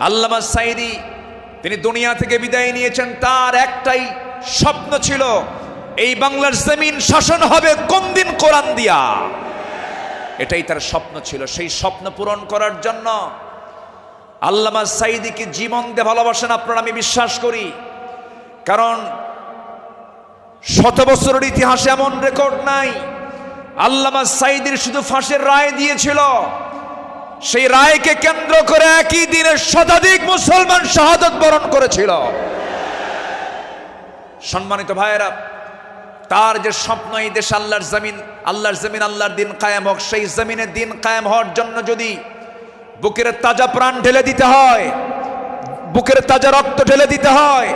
আল্লামা সাঈদী তিনি দুনিয়া থেকে বিদায় নিয়েছেন, তার একটাই স্বপ্ন ছিল, এই বাংলার জমিন শাসন হবে কোন দিন? কোরআন দিয়া। এটাই তার স্বপ্ন ছিল। সেই স্বপ্ন পূরণ করার জন্য আল্লামা সাঈদীকে জীবন দিয়ে ভালোবাসেন আপনারা, আমি বিশ্বাস করি। কারণ 100 বছরের ইতিহাসে এমন রেকর্ড নাই। আল্লামা সাঈদীর শুধু ফাঁসির রায় দিয়েছিল, সেই রায়কে কেন্দ্র করে একই দিনে শতাধিক মুসলমান শাহাদাত বরণ করেছিল। সম্মানিত ভাইয়েরা, তার যে স্বপ্ন এই দেশ আল্লাহর জমিন, আল্লাহর দিন কায়েম হোক, সেই জমিনে দিন কায়েম হওয়ার জন্য যদি বুকের তাজা প্রাণ ঢেলে দিতে হয়, বুকের তাজা রক্ত ঢেলে দিতে হয়,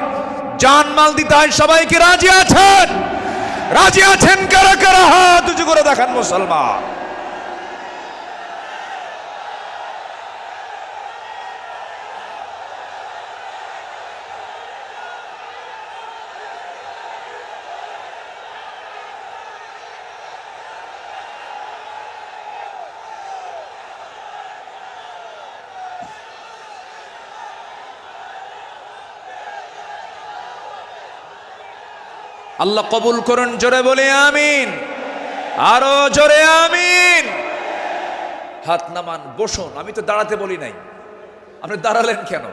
জানমাল দিতে হয়, সবাইকে রাজি আছেন? রাজি আছেন কারা কারা? হাত উঁচু করে দেখান মুসলমান। আল্লাহ কবুল করুন, জোরে বলে আমিন, আরো জোরে আমিন। হাত নামান, বসুন। আমি তো দাঁড়াতে বলি নাই, আপনি দাঁড়ালেন কেন?